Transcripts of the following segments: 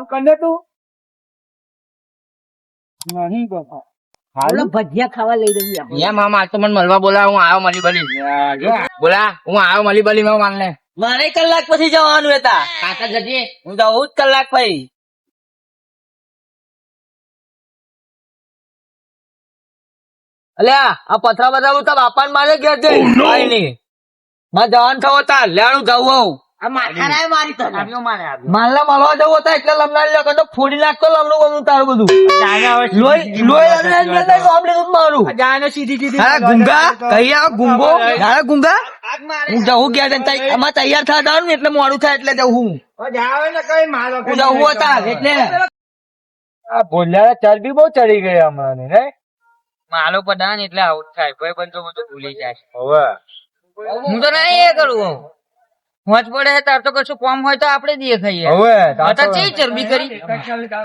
ખાવાનું કરે તું નહીં બાપા ભજીયા ખાવા લઈ રહ્યું યા મામા તો મને મળવા બોલા હું આવ્યો મલી બલી બોલા હું આવ્યો મલી બલી માં માનને મારે કલાક પછી જવાનું હતા કાકા જજે હું જવું જ કલાક પછી અલ્યા આ પથરા બધા હું તો બાપા ને મારે ઘેર જઈ મારે જવાનું થયો હતા લેવાનું જવું માલના મળવા જવું હતા એટલે લમનારી લગન ફોડી નાખતો લમણું બધું તારું બધું મારું ગુંગા કઈ આવ ગુંગો ગુંગા હું જવું ગયા એમાં તૈયાર થવા જવાનું એટલે મોડું થાય એટલે જવું હું જવું હતા એટલે આ ભોલિયા ચરબી બહુ ચડી ગઈ હમણાં ને માલો પડાન એટલે આઉટ થાય ભાઈ બંધો બધું ભૂલી જાય હવે હું તો નહીં એ કરું હોજ પડે તાર તો કશું કોમ હોય તો આપડે દઈએ ખાઈએ હવે ચેઈ ચરબી કરી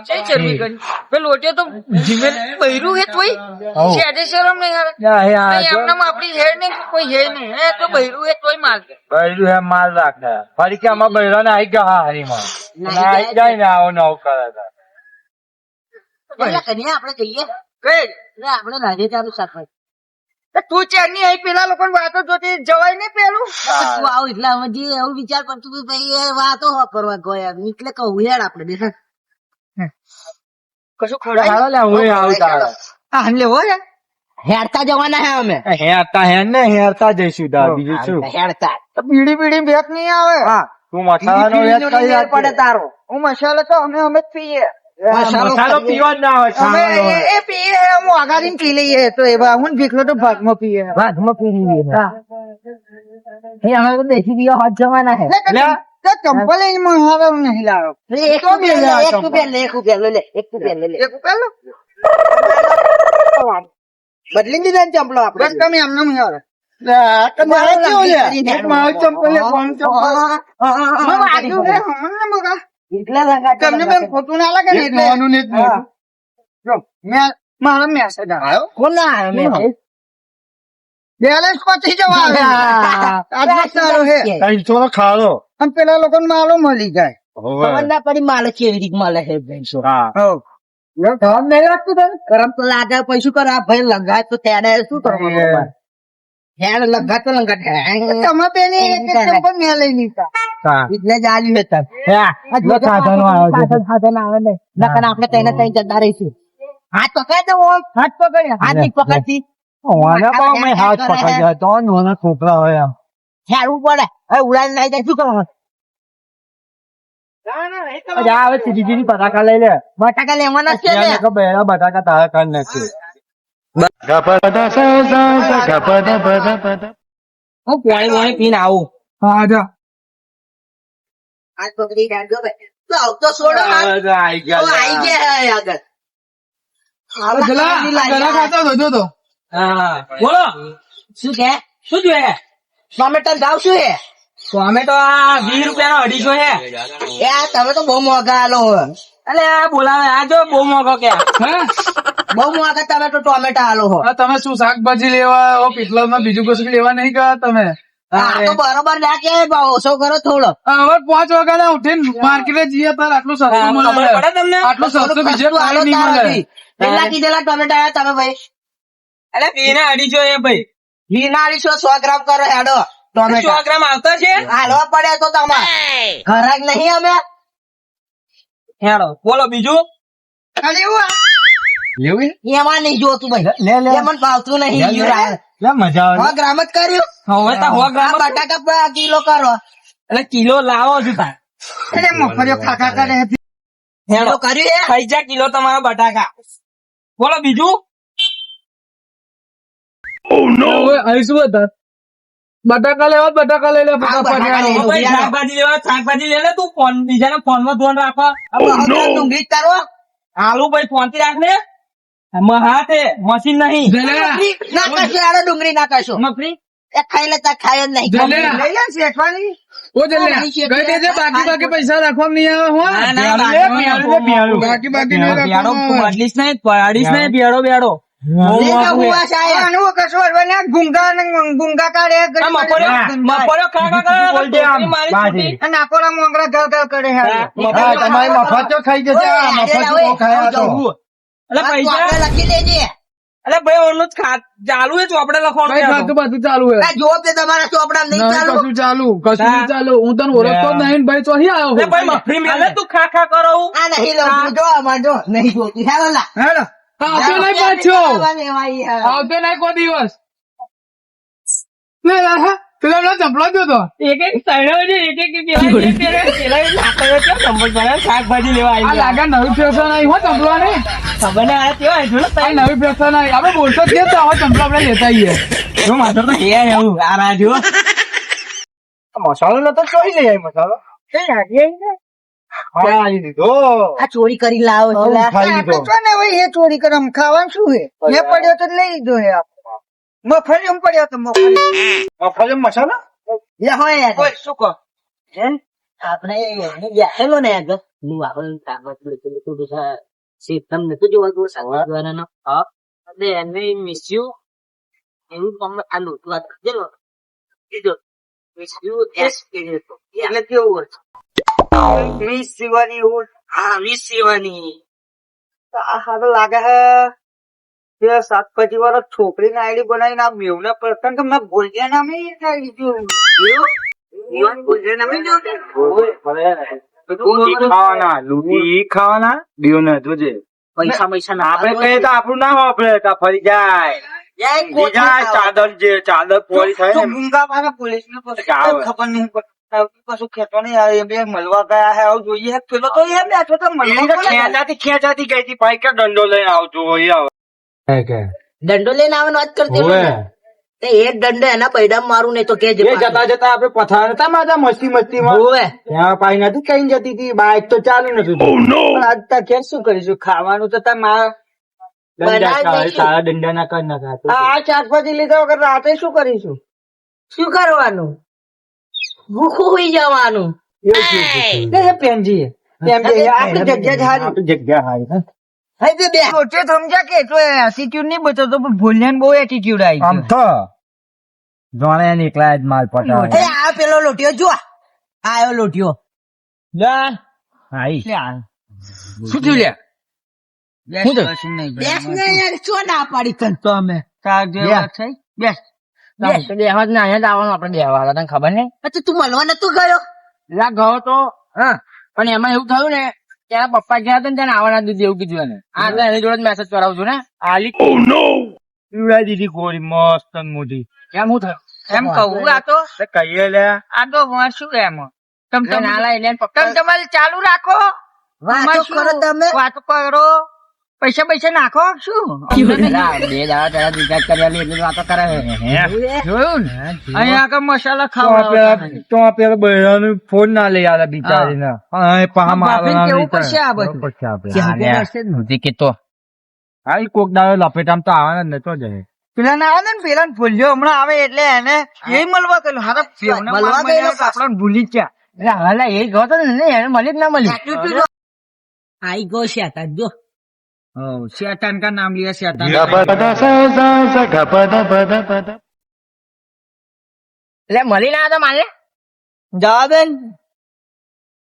ચેઈ ચરબી કરી પેલો લોટે તો જીમે બૈરું હે તોય શેઠે શરમ નહીં આવે એમનામ આપડી હેડ નહીં કોઈ હે નહીં હે તો બૈરું હે તોય માલ બૈરું હે માલ રાખે ફરી કે આમાં બૈરા ને આવી ગયા હરીમાં આવી જાય ને આવો નવ કરે આપડે જઈએ આપડે રાજે તારું સાફ તું ચેરની આવી પેલા લોકો વાતો જોતી જવાય ને પેલું તું આવ એટલે અમે જે એવું વિચાર પડતું કે ભાઈ એ વાતો કરવા ગયા એટલે કહું હેડ આપડે દેખ કશું ખવડાય લે હું આવું તારે હા લેવો હે હેડતા જવાના હે અમે હેરતા હે ને હેરતા જઈશું તાર બીજું શું હેડતા બીડી બીડી બેક નહીં આવે તું મસાલાનો વેચ કરી મેળ પડે તારો હું મસાલો તો અમે જ પીએ મસાલો પીવા જ ના હોય અમે એ પીએ હું આગાડી પી લઈએ તો એવા હું ભીખલો તો ભાગમાં પીએ ભાગમાં પી લઈએ એ અમે તો દેશી પીવા હોત જવાના હે તો ચંપલ એમાં હવે નહીં લાવો એક રૂપિયા લે બદલી દીધા ને ચંપલો આપડે બસ તમે એમને યાર તમને બેન ખોટું ના લાગે ને એટલે મારો મેસેજ આવ્યો કોણ ના આવ્યો બેલેન્સ પછી જવા આવે સારો હે 300 ખાડો અને પેલા લોકો માલો મળી જાય ખબર ના પડી માલે કેવી રીતે મળે છે ભેંસો ધમ નહીં લાગતું તને ગરમ તો લાગે પૈસું કર આ ભાઈ લંગાય તો તેને શું કરવાનું હેડ લંગા તો લંગા તમે પેલી એક ચંપલ મેં લઈ લીધા એટલે જ આલ્યું હે તને સાધન આવે ને નકર આપણે તેને તઈ જતા રહીશું હાથ પકડ દો હાથ પકડ હાથ ની પકડતી હાથ પકડી જાય તો નાના છોકરા હોય એમ હેડવું પડે હવે ઉડાડી નાઈ જાય શું કરવાનું આવે સીધી બટાકા લઈ લે બટાકા લેવાના છે ને બેડા બટાકા તારા કાઢ નાખશે હું પાણી પીને આવું હા જા હાથ પકડી રાખજો ભાઈ તો આવતો છોડો આઈ ગયા આગળ બોલો શું કે શું જોઈએ ટોમેટો ભાવ શું હે ટોમેટો આ 20 રૂપિયાનો 250 હે એ આ તમે તો બહુ મોંઘા આલો અલે આ બોલાવે આ જો બહુ મોંઘો કે બહુ મોંઘા તમે તો ટોમેટા આલો હો તમે શું શાકભાજી લેવા પીટલા માં બીજું કશું લેવા નહીં ગયા તમે હા તો બરોબર ના કે ઓછો કરો થોડો હવે 5 વાગ્યા ઉઠીને માર્કેટે જઈએ તાર આટલું સસ્તું મળે તમને આટલું સસ્તું બીજે પાણી નહીં મળે કેટલા કીધેલા ટોમેટા આયા તમે ભાઈ અલે 250 હે ભાઈ લીનાળી 100 ગ્રામ કરો હેડો 100 ગ્રામ આવતા છે હાલવા પડે તો તમારે ઘરાક નહીં અમે હેડો બોલો બીજું ખાલી એવું લેવું એમાં નહીં જોતું ભાઈ એમાં ભાવતું નહીં મજા આવે 100 ગ્રામ જ કર્યું હવે તો 100 ગ્રામ બટાકા કિલો કરો એટલે કિલો લાવો છું તાર એટલે મફળીઓ ખાખા કરે હેડો કર્યું હે ખાઈ જા કિલો તમારા બટાકા બોલો બીજું આવીશું બધા બટાકા લેવા બટાકા લઈ લે શાકભાજી લેવા શાકભાજી લે તું ફોન બીજાના ફોન માં ધોન રાખવા ડુંગળી તારો આલુ ભાઈ ફોન થી રાખ ને હાથે મશીન નહીં ના કશો હેડો ડુંગળી ના કશો મફરી એ ખાઈ લેતા ખાય જ નહીં લઈ લે શેઠવાની બાકી પૈસા રાખવા નહીં આવે બાકી બાકી બેડો આનું કશું હરવાના ગુંગા કાઢે મફળો ખા ખા કરે બોલ દે આમ, મારી બાજી. છોકરી. નાકોડા મોંગરા ગળ ગળ કરે હે હા, તમારી મફત તો ખાઈ જશે આ મફત તો ખાયા તો અલા પૈસા લખી દેજે અલા ભાઈ ઓનું જ ચાલુ છે ચોપડે લખવાનું કઈ છે આ ખાતું તો. બધું ચાલુ હે જો તે તમારા ચોપડા નહીં નહીં ચાલુ કશું ચાલુ કશું નહીં ચાલુ હું તને ઓળખતો જ નહીં ને ભાઈ ચોહી આવ્યો અલા ભાઈ મફરી મેલે તું ખા ખા કરો આ નહીં લઉં જો અમાર જો નહીં જોતી હેલો લા હેડો આવતો નહીં પાછો લેવાય યાર આવતો નહીં કોઈ દિવસ લે લા હા પેલા પેલા ચંપલો જ હતો એક એક સાઈડો છે એક એક પેલા લાકડો છે સંભળ બના શાકભાજી લેવા આ આવી લાગે નવી ફેશન આવી હો ચંપલો ને ખબર ને આ કેવા જો આ નવી ફેશન આવી આપણે બોલતો જ કેમ તો આવા ચંપલો આપણે લેતા આવીએ જો માથે તો હે એવું આ રાજો મસાલો નતો ચોઈ લઈ આવી મસાલો હા આવી દીધો આ ચોરી કરી લાવો છો લા ખાઈ લીધો. આપણે ને ભાઈ એ ચોરી કરે આમ ખાવાનું શું હે એ પડ્યો તો લઈ લીધો હે મફળી એમ પડ્યો તો મફળી મફત મસાલો લે હોય યાર ઓય શું કહો આપણે એને બેઠેલો ને આગળ હું આપણે કાગળ તો બીજા તમને તો જોવા દો સાગવાના હા અને એને મિસ્યુ એવું તમને આ નોતું વાત કરજો કીધો મિસ્યુ એસ કીધો એટલે કેવું હતું મિસ શિવાની હું હા મિસ શિવાની આ હારો લાગે હે કે શાકભાજી વાળો છોકરી ના આઈડી બનાવીને આ મેવના પ્રસંગ કે મેં ભોજિયા નામે થાય દીધું ભોજિયા નામે જો ખાવાના લૂટી ખાવાના દીવ ને જોજે પૈસા પૈસા ના આપડે કહીએ તો આપણું ના વાપરે તો ફરી જાય બીજા ચાદર જે ચાદર પોળી થાય ને ગુંગા પાસે પોલીસ ને આવે. ખબર નહીં પડતી કશું ખેતો નહીં આવે એ બે મળવા ગયા હે આવું જોઈએ હે. પેલો તો એ બેઠો તો મળવા કોને ગયા? ખેંચાતી ગઈ હતી ભાઈ કે દંડો લઈને આવજો એ આવે દંડો લઈને આવવાનો વાત કરતી તે એક દંડો એના પૈડા મારું નહીં તો કે એ જતા જતા આપડે પથાર હતા માતા મસ્તી મસ્તી માં ત્યાં પાઈ નથી કઈ જતી હતી બાઈક તો ચાલુ નતું આજ તાર ઘેર શું કરીશું ખાવાનું તો તાર સારા દંડા ના કર નાખા આ શાકભાજી લીધા વગર રાતે શું કરીશું શું કરવાનું ભૂખું હોઈ જવાનું પેનજી આપણી જગ્યા જ હારી જગ્યા હારી સોચે સમજા કે એટલો એટીટ્યુડ નહીં બચતો પણ ભૂલ્યાને બહુ એટીટ્યુડ આવી આમ તો જોણે નીકળ્યા જ માલ પટાવે એ આ પેલો લોટિયો જો આયો લોટિયો હાઈ શું થયું લ્યા બેસ ને યાર શું ના પાડી તને તો અમે તાર જે વાત થઈ બેસ દેવા જ ના અહીંયા જ આવવાનું આપણે દેવા તને ખબર નહીં અચ્છા તું મળવા નતો ગયો લા ગયો તો હા પણ એમાં એવું થયું ને કે એના પપ્પા ગયા હતા ને તેને આવવાના દીધી એવું કીધું એને આ એટલે એની જોડે મેસેજ કરાવું છું ને આલી પીવડાઈ દીધી ગોળી મસ્ત ને મોટી કેમ હું થયું એમ કહું આ તો કહીએ લે આ તો વાર શું એમ એટલે ના લાય એટલે પપ્પા તમે તમારે ચાલુ રાખો વાતો કરો તમે વાતો કરો પૈસા પૈસા નાખો શું લા, 2 દાડા પેલા રિચાર્જ કર્યા લે એટલે વાતો કરે છે જોયું ને અહીંયા આગળ મસાલા ખાવા તો પેલા બહેરાનો ફોન ના લઈ આવ્યા બિચારીને બાફીને કેવું પડશે આ બધું નથી કેતો હા કોક દાડો લપેટામ તો આવવાના જ નતો જાય પેલા ના આવે ને પેલા ભૂલ્યો હમણાં આવે એટલે એને એ મળવા ગયેલો હારા મળવા ગયેલો આપણને ભૂલી જ ગયા એટલે હાલા એ ગયો તો ને એને મળી જ ના મળ્યું આઈ ગયો શેતાન જો શેતાન કા નામ लिया શેતાન એટલે મળી ના તો મારે જવા બેન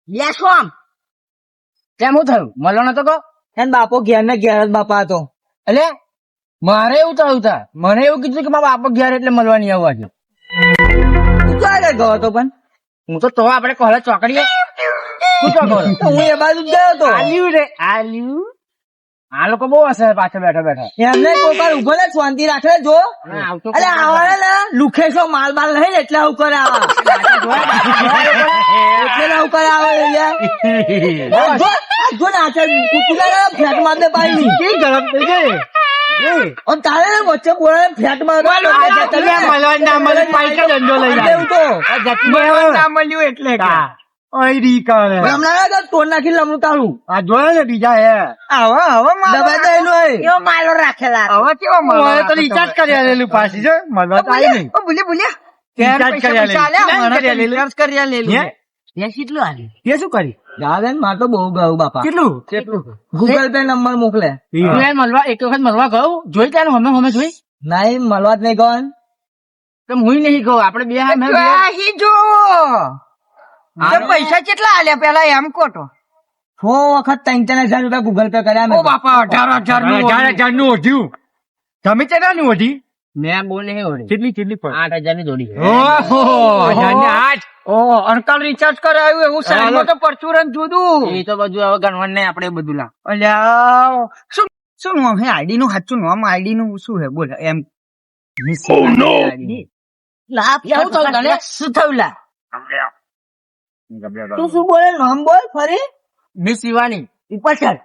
બેસો આમ કેમ હું થયું મળો નતો કહો એન બાપો ઘેર ને ઘેર જ બાપા હતો એટલે મારે એવું થયું તા મને એવું કીધું કે મારા બાપો ઘેર એટલે મળવાની આવવા છે તું ક્યારે ગયો હતો પણ હું તો આપણે કોલેજ ચોકડીએ શું ચોકડો તો હું એ બાજુ જ ગયો હતો આલ્યું રે આલ્યું આ લોકો બહુ હશે પાછળ બેઠા બેઠા એમને કોઈ વાર ઉભો ને શાંતિ રાખે જો આવતો અરે આવા ને લુખે છો માલ બાલ નહીં એટલે આવું કરે આવા એટલે આવું કરે આવા જો નાચે કુકુલા ફ્લેટ માર દે પાણી કે ગરમ થઈ ગઈ અને તારે ને વચ્ચે બોલે ફ્લેટ માર તમે મળવા ના મળે પાઈકા દંડો લઈ એવું તો ના મળ્યું એટલે હમણાં તોડ નાખી લમણું તારું આ જોયા ને બીજા હે દબાઈ દેલું એવો માલો રાખેલા હવે કેવો મારે તો રિચાર્જ કરી આલેલું પાછી જો મળવા તો આવી નહીં ભૂલ્યા રિચાર્જ કરી આલેલું કરી આલેલું તે કેટલું આલ્યું તે શું કરી જાવે ને મારે તો બહુ ગયું બાપા. કેટલું ગૂગલ પે નંબર મોકલે. તું યાર મળવા એક વખત મળવા ગયું જોઈ ત્યાં હમે હમે જોઈ નહીં મળવા જ નહીં ગયો ને. તો હું નહીં કહું આપડે બે હામે બે- પૈસા કેટલા આલ્યા પેલા એમ કોટો 6 વખત 3,000 રૂપિયા ગૂગલ પે કર્યા મેં. ઓ બાપા 18,000 નું ઓઢ્યું તમે કેટલા નું ઓઢી મેં બોલ નહીં ઓળી કેટલી 8,000 ની જોડી ઓહો અંકલ રિચાર્જ કરાવ્યું એવું સાહેબ તો પરચુરન જુદું એ તો બધું હવે ગણવાનું નહીં આપડે બધું લા અલ્યા શું શું નામ હે આઈડી નું સાચું નામ આઈડી નું શું હે બોલ એમ એવું થયું તને? શું થયું લા તું શું બોલે નામ બોલ ફરી. મિસ શિવાની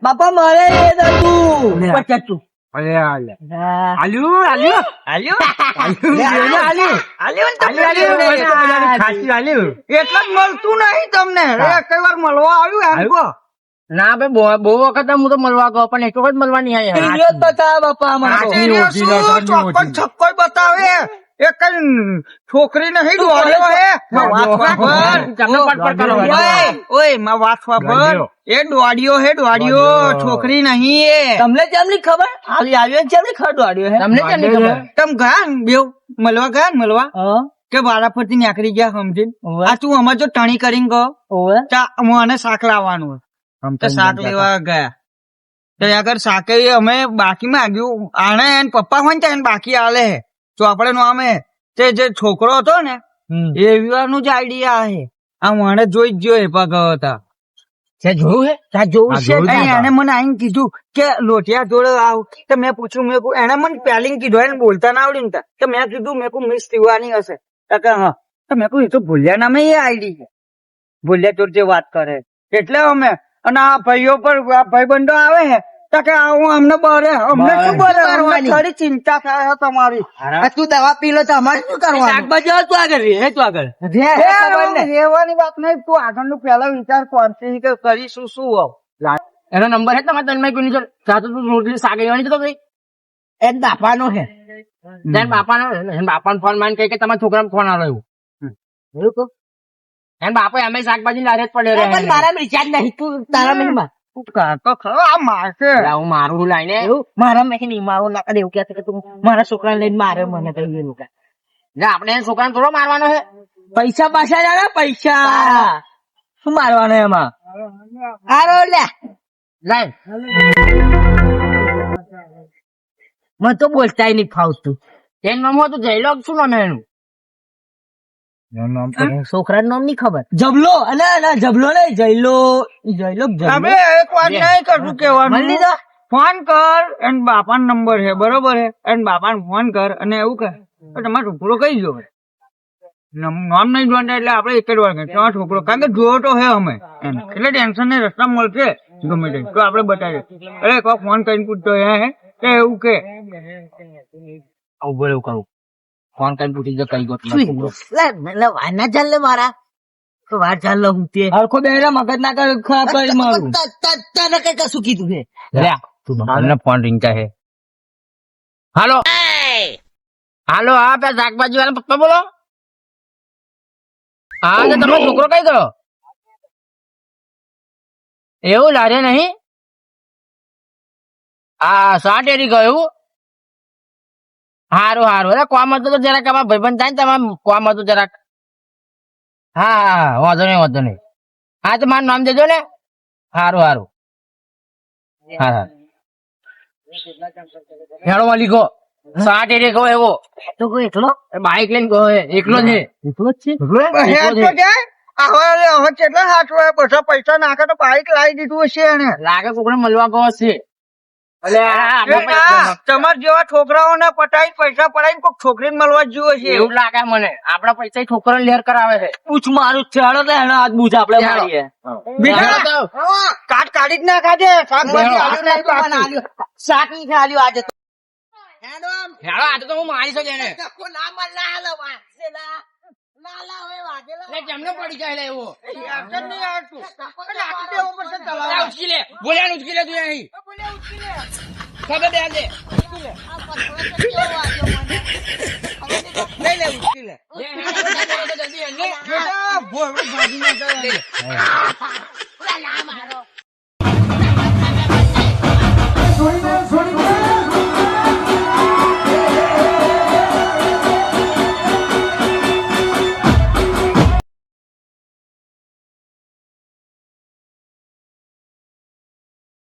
બાપા મારે એ હતું. પચાસ એટલા જ મળતું નહીં તમને કઈ વાર મળવા આવ્યું એમ કહો ના ભાઈ બહુ વખત હું તો મળવા ગયો પણ એક વખત મળવા નહીં આવ્યા ઈડિયો જ બતાવે બાપા મને તો. આજે શું ચોક્કસ છક્કો બતાવે એ કઈ છોકરી નહીં દોડ્યો હે તમને પટ કરો ઓય માં વાત ખબર એ દોડ્યો હે દોડ્યો છોકરી નહીં એ તમને કેમ ની ખબર હાલી આવ્યો ને કેમ ની ખબર દોડ્યો હે તમને કેમ નહીં ખબર તમ ગયા ને બેવ મળવા ગયા ને મળવા હા કે વારા ફરતી નીકળી ગયા સમજીને ઓવે. આ તું અમાર જો ટણી કરીને ગયો ઓવે મને શાક લાવવાનું તો શાક લેવા ગયા તો આગળ શાકે અમે બાકી માંગ્યું આને એને પપ્પા હોય ને બાકી આલે હે ચોપડે નું આમે તે જે છોકરો હતો ને એ વિવાહ જ આઈડિયા હે આ મને જોઈ જ ગયો એ પગ હતા જોયું હે ત્યાં જોવું છે એને મને આઈને કીધું કે લોટિયા જોડે આવ તો મેં પૂછ્યું મેં કહ્યું એને મને પેલિંગ કીધું એને બોલતા ના આવડ્યું ને તો મેં કીધું મેં કહું મિસ શિવાની હશે તો કે હા તો મેં કહ્યું એ તો ભૂલ્યા નામે એ આઈડી છે ભૂલ્યા જોડે જે વાત કરે એટલે અમે અને આ ભાઈઓ પર આ ભાઈબંધો આવે હે તો કે આવું અમને બરે અમને શું બરે અમને થોડી ચિંતા થાય છે તમારી તું દવા પી લો તો અમારે શું કરવાનું શાકભાજી તું આગળ રે તું આગળ રહેવાની વાત નહીં તું આગળ નું પેલા વિચાર કોન્સી કે કરીશું શું આવ એનો નંબર હે તમારે તન્મય કોઈની જોડે જાતો તું રોટલી શાક લેવાની તો કઈ એ બાપાનો હે બાપાનો ફોન માન કે તમારા છોકરાને ફોન આવ્યો એવું કહું એમ બાપા અમે શાકભાજી લારે જ પડ્યો પણ રહે મારા રિચાર્જ નહીં તું તારા મહિમાં તો ખરો આ મારશે હું મારું લાઈને એવું મારા મેં નહીં મારું ના કરે એવું કે છે કે તું મારા છોકરાને લઈને મારે મને કહી એવું કે આપણે છોકરાને થોડો મારવાનો છે પૈસા પાછા જાણે પૈસા શું મારવાનો એમાં આરો લે લાય મને તો બોલતા નહીં ફાવતું તેનું નામ હતું જયલો શું નામ એનું છોકરાનું નામ નહીં ખબર જબલો અને જબલો નહીં જયલો જયલો હવે એક વાત નહીં કરું કેવાનું મળી લીધો ફોન કર એન બાપા નંબર છે બરોબર હે એન બાપા ફોન કર અને એવું કર તો તમારો છોકરો કઈ ગયો નામ નહીં જોવાના એટલે આપડે એક જ વાર કહીએ તમારો છોકરો કારણ કે જોયો તો હે અમે એમ. એટલે ટેન્શન નહીં રસ્તા મળશે ગમે તે તો આપડે બતાવીએ અરે કોઈ ફોન કરીને પૂછતો હે કે એવું કે આવું બોલે એવું કરું ફોન કરીને પૂછી જો કઈ ગોત વાના ચાલ લે મારા તો વાર ચાલ લો હું તે હરખો બેરા મગજ ના કર ખરાબ કરી મારું તને કઈ કશું કીધું છે તું ફોન રિંગતા હે હાલો હાલો હા પેલા શાકભાજી વાળા પપ્પા બોલો હા તો તમારો છોકરો કઈ ગયો એવું લારે નહીં હા 7 એરી ગયું હારું હારું અરે કોમ હતું તો જરાક અમારા ભાઈબંધ થાય ને તમારે કોમ હતું જરાક હા હા વાંધો નહીં હા તો મારું નામ દેજો ને હારું હારું હા હા હેડો માલિકો 7 એરી ગયો એવો તો કોઈ એકલો બાઈક લઈને ગયો એકલો છે એકલો જ છે હે તો જાય હવે કેટલા સાચવા બધા પૈસા નાખે તો બાઈક લાવી દીધું હશે એને લાગે કોકને મળવા ગયો છે તમારા જેવા છોકરાઓને પટાઈ પૈસા પડાઈ કોઈક છોકરીને મળવા જ જોવે છે એવું લાગે મને આપડા પૈસા છોકરો લેર કરાવે છે પૂછ મારું છેડો તો એનો હાથ બૂજ આપડે મારીએ બીજા કાટ કાઢી જ નાખા છે શાકભાજી આલ્યું નહીં બાકી. શાક નહીં ખાલ્યું આજે તો હેડો આજે તો હું મારી શકે એને જમને પડી જાય એવો યાર, નહીં આવતું. અને આખી દેવું પડશે તલાવ. ઉચકી લે બોલ્યા ઉચકી લે તું અહીં ખબર દે આજે લઈ લે ઉચકી લે. લે, હેડો, હેડો, હેડો, હેડો. જલ્દી હેડ ને. બેટા, ભોળું ભાગી ના જાય. હા. પેલા ના મારો